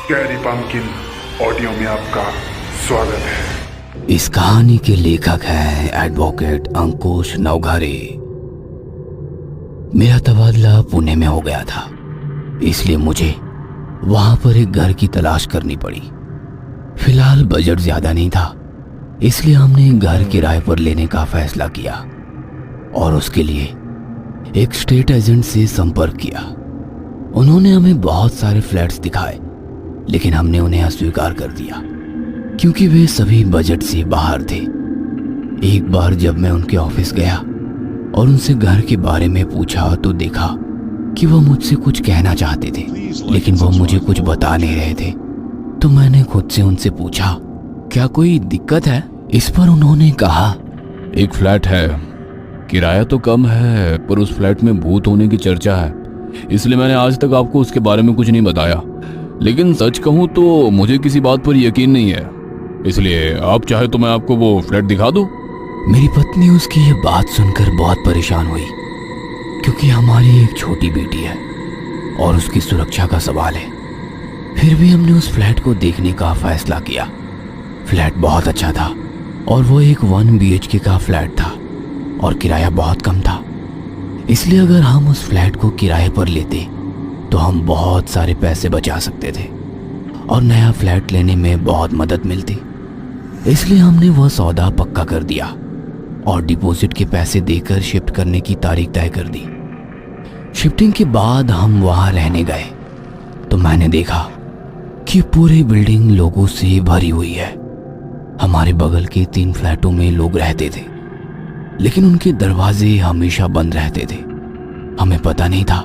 Scary pumpkin audio में आपका स्वागत है। इस कहानी के लेखक हैं एडवोकेट अंकुश नवघरे। मेरा तबादला पुणे में हो गया था, इसलिए मुझे वहां पर एक घर की तलाश करनी पड़ी। फिलहाल बजट ज्यादा नहीं था, इसलिए हमने घर किराए पर लेने का फैसला किया और उसके लिए एक स्टेट एजेंट से संपर्क किया। उन्होंने हमें बहुत सारे फ्लैट्स दिखाए, लेकिन हमने उन्हें अस्वीकार कर दिया क्योंकि वे सभी बजट से बाहर थे। एक बार जब मैं उनके ऑफिस गया और उनसे घर के बारे में पूछा तो देखा कि वह मुझसे कुछ कहना चाहते थे, लेकिन वह मुझे कुछ बता नहीं रहे थे। तो मैंने खुद से उनसे पूछा, क्या कोई दिक्कत है? इस पर उन्होंने कहा, एक फ्लैट है, किराया तो कम है पर उस फ्लैट में भूत होने की चर्चा है, इसलिए मैंने आज तक आपको उसके बारे में कुछ नहीं बताया। लेकिन सच कहूं तो मुझे किसी बात पर यकीन नहीं है, इसलिए आप चाहे तो मैं आपको वो फ्लैट दिखा दूं। मेरी पत्नी उसकी ये बात सुनकर बहुत परेशान हुई क्योंकि हमारी एक छोटी बेटी है और उसकी सुरक्षा का सवाल है। फिर भी हमने उस फ्लैट को देखने का फैसला किया। फ्लैट बहुत अच्छा था और वो एक 1 BHK का फ्लैट था और किराया बहुत कम था, इसलिए अगर हम उस फ्लैट को किराए पर लेते तो हम बहुत सारे पैसे बचा सकते थे और नया फ्लैट लेने में बहुत मदद मिलती। इसलिए हमने वह सौदा पक्का कर दिया और डिपॉजिट के पैसे देकर शिफ्ट करने की तारीख तय कर दी। शिफ्टिंग के बाद हम वहां रहने गए तो मैंने देखा कि पूरी बिल्डिंग लोगों से भरी हुई है। हमारे बगल के 3 फ्लैटों में लोग रहते थे, लेकिन उनके दरवाजे हमेशा बंद रहते थे। हमें पता नहीं था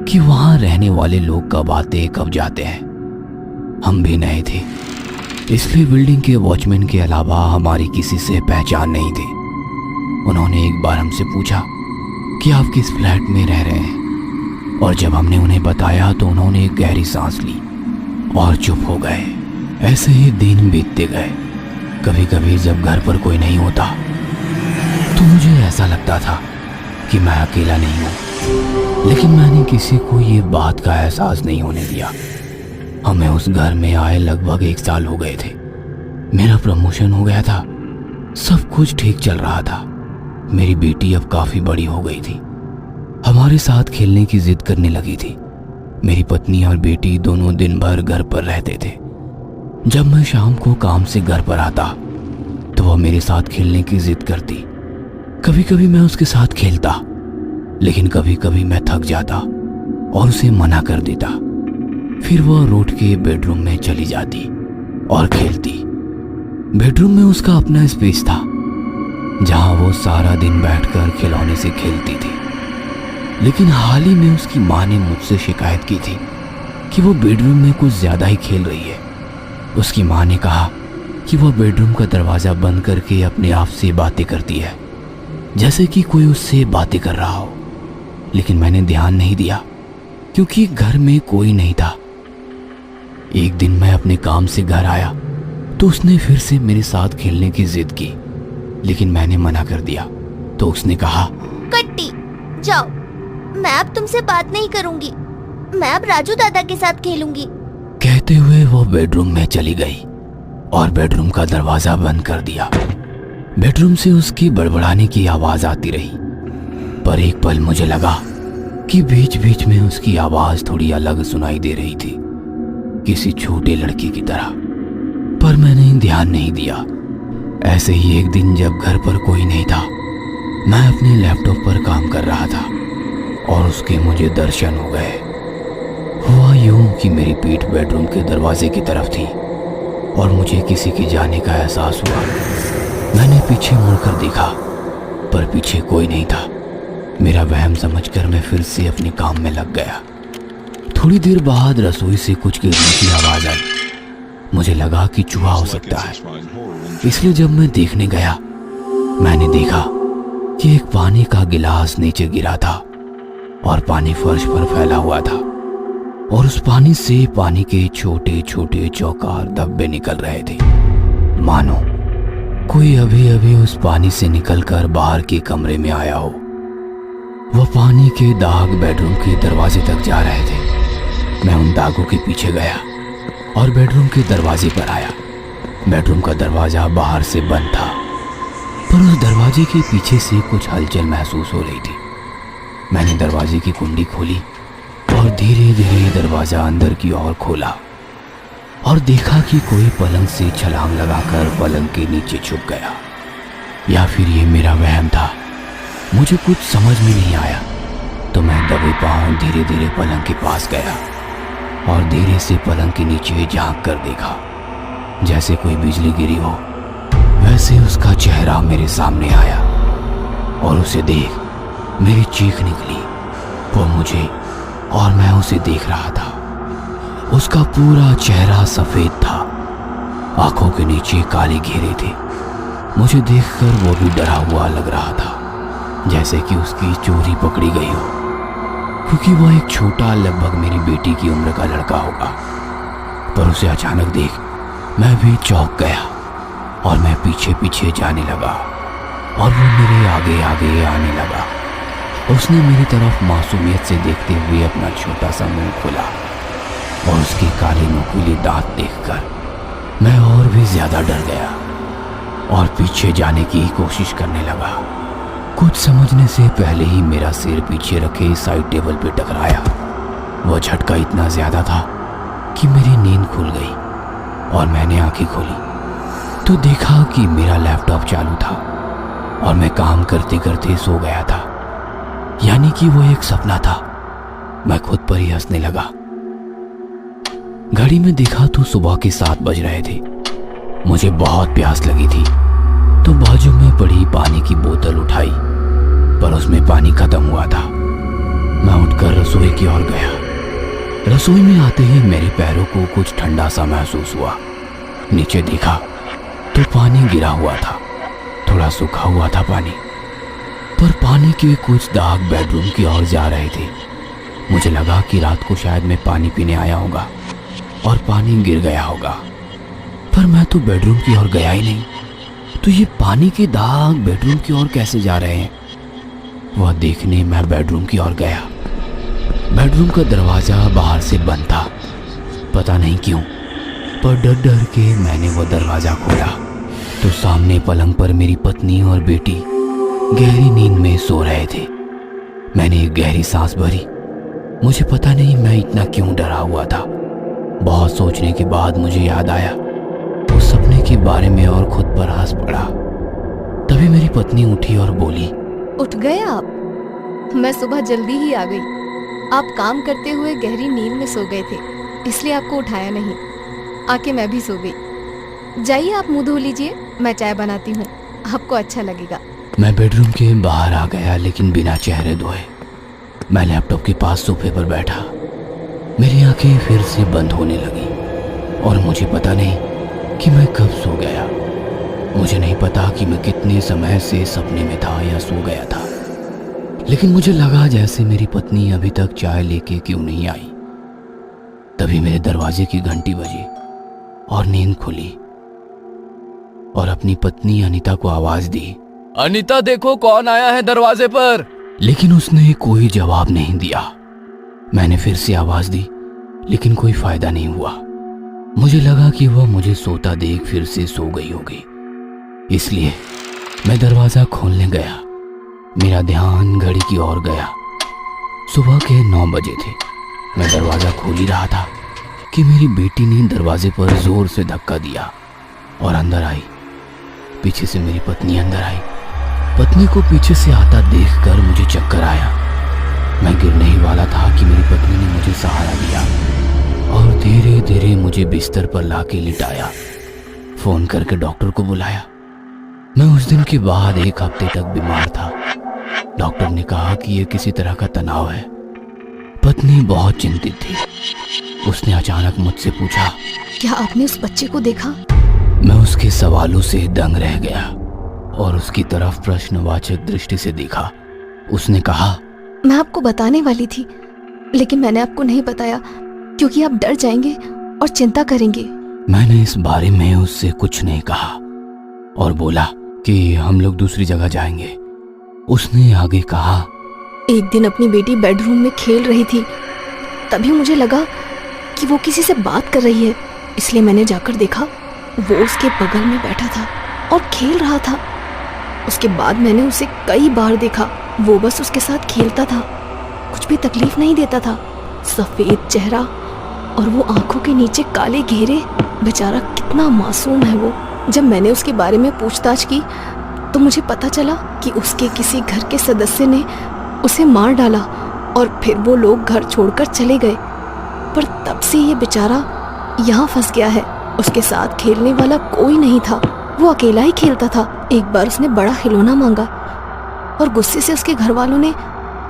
कि वहां रहने वाले लोग कब आते कब जाते हैं। हम भी नए थे, इसलिए बिल्डिंग के वॉचमैन के अलावा हमारी किसी से पहचान नहीं थी। उन्होंने एक बार हमसे पूछा कि आप किस फ्लैट में रह रहे हैं, और जब हमने उन्हें बताया तो उन्होंने एक गहरी सांस ली और चुप हो गए। ऐसे ही दिन बीतते गए। कभी कभी जब घर पर कोई नहीं होता तो मुझे ऐसा लगता था कि मैं अकेला नहीं हूँ, लेकिन मैंने किसी को ये बात का एहसास नहीं होने दिया। हमें उस घर में आए लगभग 1 साल हो गए थे। मेरा प्रमोशन हो गया था, सब कुछ ठीक चल रहा था। मेरी बेटी अब काफी बड़ी हो गई थी, हमारे साथ खेलने की जिद करने लगी थी। मेरी पत्नी और बेटी दोनों दिन भर घर पर रहते थे। जब मैं शाम को काम से घर पर आता तो वह मेरे साथ खेलने की जिद करती। कभी कभी मैं उसके साथ खेलता, लेकिन कभी कभी मैं थक जाता और उसे मना कर देता। फिर वह रोड के बेडरूम में चली जाती और खेलती। बेडरूम में उसका अपना स्पेस था जहां वो सारा दिन बैठकर खिलौने से खेलती थी। लेकिन हाल ही में उसकी माँ ने मुझसे शिकायत की थी कि वो बेडरूम में कुछ ज्यादा ही खेल रही है। उसकी माँ ने कहा कि वह बेडरूम का दरवाजा बंद करके अपने आप से बातें करती है, जैसे कि कोई उससे बातें कर रहा हो। लेकिन मैंने ध्यान नहीं दिया क्योंकि घर में कोई नहीं था। एक दिन मैं अपने काम से घर आया तो उसने फिर से मेरे साथ खेलने की जिद की, लेकिन मैंने मना कर दिया। तो उसने कहा, कट्टी जाओ, मैं अब तुमसे बात नहीं करूंगी, मैं अब राजू दादा के साथ खेलूंगी। कहते हुए वो बेडरूम में चली गई और बेडरूम का दरवाजा बंद कर दिया। बेडरूम से उसकी बड़बड़ाने की आवाज आती रही, पर एक पल मुझे लगा कि बीच बीच में उसकी आवाज थोड़ी अलग सुनाई दे रही थी, किसी छोटे लड़के की तरह, पर मैंने ध्यान नहीं दिया। ऐसे ही एक दिन जब घर पर कोई नहीं था, मैं अपने लैपटॉप पर काम कर रहा था और उसके मुझे दर्शन हो गए। हुआ यूं कि मेरी पीठ बेडरूम के दरवाजे की तरफ थी और मुझे किसी के जाने का एहसास हुआ। मैंने पीछे मुड़कर देखा, पर पीछे कोई नहीं था। मेरा वहम समझकर मैं फिर से अपने काम में लग गया। थोड़ी देर बाद रसोई से कुछ गिरने की आवाज आई। मुझे लगा कि चूहा हो सकता है, इसलिए जब मैं देखने गया मैंने देखा कि एक पानी का गिलास नीचे गिरा था और पानी फर्श पर फैला हुआ था और उस पानी से पानी के छोटे छोटे चौकार धब्बे निकल रहे थे, मानो कोई अभी अभी उस पानी से निकलकर बाहर के कमरे में आया हो। वह पानी के दाग बेडरूम के दरवाजे तक जा रहे थे। मैं उन दागों के पीछे गया और बेडरूम के दरवाजे पर आया। बेडरूम का दरवाजा बाहर से बंद था, पर उस दरवाजे के पीछे से कुछ हलचल महसूस हो रही थी। मैंने दरवाजे की कुंडी खोली और धीरे धीरे दरवाजा अंदर की ओर खोला और देखा कि कोई पलंग से छलांग लगाकर पलंग के नीचे छुप गया, या फिर ये मेरा वहम था। मुझे कुछ समझ में नहीं आया, तो मैं दबे पांव धीरे धीरे पलंग के पास गया और धीरे से पलंग के नीचे झांक कर देखा। जैसे कोई बिजली गिरी हो वैसे उसका चेहरा मेरे सामने आया और उसे देख मेरी चीख निकली। वो मुझे और मैं उसे देख रहा था। उसका पूरा चेहरा सफेद था, आंखों के नीचे काले घेरे थे। मुझे देखकर वो भी डरा हुआ लग रहा था, जैसे कि उसकी चोरी पकड़ी गई हो, क्योंकि वो एक छोटा लगभग मेरी बेटी की उम्र का लड़का होगा। पर उसे अचानक देख मैं भी चौंक गया और मैं पीछे पीछे जाने लगा और वो मेरे आगे आगे आने लगा। उसने मेरी तरफ मासूमियत से देखते हुए अपना छोटा सा मुंह खोला और उसके काले नुकीले दांत देखकर मैं और भी ज्यादा डर गया और पीछे जाने की कोशिश करने लगा। कुछ समझने से पहले ही मेरा सिर पीछे रखे साइड टेबल पे टकराया। वह झटका इतना ज्यादा था कि मेरी नींद खुल गई और मैंने आंखें खोली तो देखा कि मेरा लैपटॉप चालू था और मैं काम करते करते सो गया था, यानी कि वो एक सपना था। मैं खुद पर ही हंसने लगा। घड़ी में देखा तो सुबह के 7 बज रहे थे। मुझे बहुत प्यास लगी थी तो बाजू में पड़ी पानी की बोतल उठाई, पर उसमें पानी खत्म हुआ था। मैं उठकर रसोई की ओर गया। रसोई में आते ही मेरे पैरों को कुछ ठंडा सा महसूस हुआ। नीचे देखा तो पानी गिरा हुआ था, थोड़ा सूखा हुआ था पानी, पर पानी के कुछ दाग बेडरूम की ओर जा रहे थे। मुझे लगा कि रात को शायद मैं पानी पीने आया होगा और पानी गिर गया होगा, पर मैं तो बेडरूम की ओर गया ही नहीं, तो ये पानी के दाग बेडरूम की ओर कैसे जा रहे हैं? वह देखने मैं बेडरूम की ओर गया। बेडरूम का दरवाजा बाहर से बंद था, पता नहीं क्यों, पर डर डर के मैंने वो दरवाजा खोला तो सामने पलंग पर मेरी पत्नी और बेटी गहरी नींद में सो रहे थे। मैंने एक गहरी सांस भरी। मुझे पता नहीं मैं इतना क्यों डरा हुआ था। बहुत सोचने के बाद मुझे याद आया उस सपने के बारे में और खुद पर हंस पड़ा। तभी मेरी पत्नी उठी और बोली, उठ गए आप? मैं सुबह जल्दी ही आ गई। आप काम करते हुए गहरी नींद में सो गए थे, इसलिए आपको उठाया नहीं। आके मैं भी सो गई। जाइए आप मुंह धो लीजिए, मैं चाय बनाती हूँ, आपको अच्छा लगेगा। मैं बेडरूम के बाहर आ गया, लेकिन बिना चेहरे धोए। मैं लैपटॉप के पास सोफे पर बैठा। मेरी आंखें फिर से बंद होने लगी और मुझे पता नहीं कि मैं कब सो गया। मुझे नहीं पता कि मैं कितने समय से सपने में था या सो गया था, लेकिन मुझे लगा जैसे मेरी पत्नी अभी तक चाय लेके क्यों नहीं आई। तभी मेरे दरवाजे की घंटी बजी और नींद खुली और अपनी पत्नी अनीता को आवाज दी, अनीता देखो कौन आया है दरवाजे पर। लेकिन उसने कोई जवाब नहीं दिया। मैंने फिर से आवाज दी, लेकिन कोई फायदा नहीं हुआ। मुझे लगा कि वह मुझे सोता देख फिर से सो गई होगी, इसलिए मैं दरवाजा खोलने गया। मेरा ध्यान घड़ी की ओर गया। सुबह के 9 बजे थे। मैं दरवाजा खोल ही रहा था कि मेरी बेटी ने दरवाजे पर जोर से धक्का दिया और अंदर आई। पीछे से मेरी पत्नी अंदर आई। पत्नी को पीछे से आता देखकर मुझे चक्कर आया। मैं गिरने ही वाला था कि मेरी पत्नी ने मुझे सहारा दिया और धीरे धीरे मुझे बिस्तर पर लाके लिटाया। फोन करके डॉक्टर को बुलाया। मैं उस दिन के बाद 1 हफ्ते तक बीमार था। डॉक्टर ने कहा कि यह किसी तरह का तनाव है। पत्नी बहुत चिंतित थी। उसने अचानक मुझसे पूछा, क्या आपने उस बच्चे को देखा? मैं उसके सवालों से दंग रह गया और उसकी तरफ प्रश्नवाचक दृष्टि से देखा। उसने कहा, मैं आपको बताने वाली थी, लेकिन मैंने आपको नहीं बताया क्योंकि आप डर जाएंगे और चिंता करेंगे। मैंने इस बारे में उससे कुछ नहीं कहा और बोला कि हम लोग दूसरी जगह जाएंगे। उसने आगे कहा, एक दिन अपनी बेटी बेडरूम में खेल रही थी, तभी मुझे लगा कि वो किसी से बात कर रही है, इसलिए मैंने जाकर देखा, वो उसके बगल में बैठा था और खेल रहा था। उसके बाद मैंने उसे कई बार देखा, वो बस उसके साथ खेलता था, कुछ भी तकलीफ नहीं देता था। सफ़ेद चेहरा और वो आंखों के नीचे काले घेरे, बेचारा कितना मासूम है वो। जब मैंने उसके बारे में पूछताछ की तो मुझे पता चला कि उसके किसी घर के सदस्य ने उसे मार डाला और फिर वो लोग घर छोड़कर चले गए। पर तब से ये बेचारा यहाँ फंस गया है। उसके साथ खेलने वाला कोई नहीं था, वो अकेला ही खेलता था। एक बार उसने बड़ा खिलौना मांगा और गुस्से से उसके घर वालों ने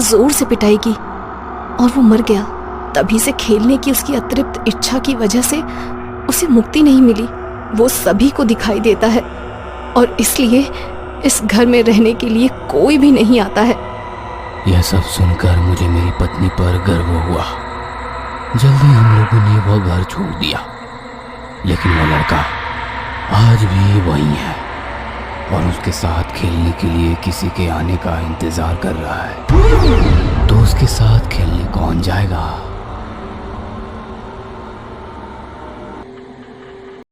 जोर से पिटाई की और वो मर गया। तभी से खेलने की उसकी अतृप्त इच्छा की वजह से उसे मुक्ति नहीं मिली। वो सभी को दिखाई देता है और इसलिए इस घर में रहने के लिए कोई भी नहीं आता है। यह सब सुनकर मुझे मेरी पत्नी पर गर्व हुआ। जल्दी हम लोगों ने वह घर छोड़ दिया, लेकिन वह लड़का आज भी वहीं है और उसके साथ खेलने के लिए किसी के आने का इंतजार कर रहा है। तो उसके साथ खेलने कौन जाएगा?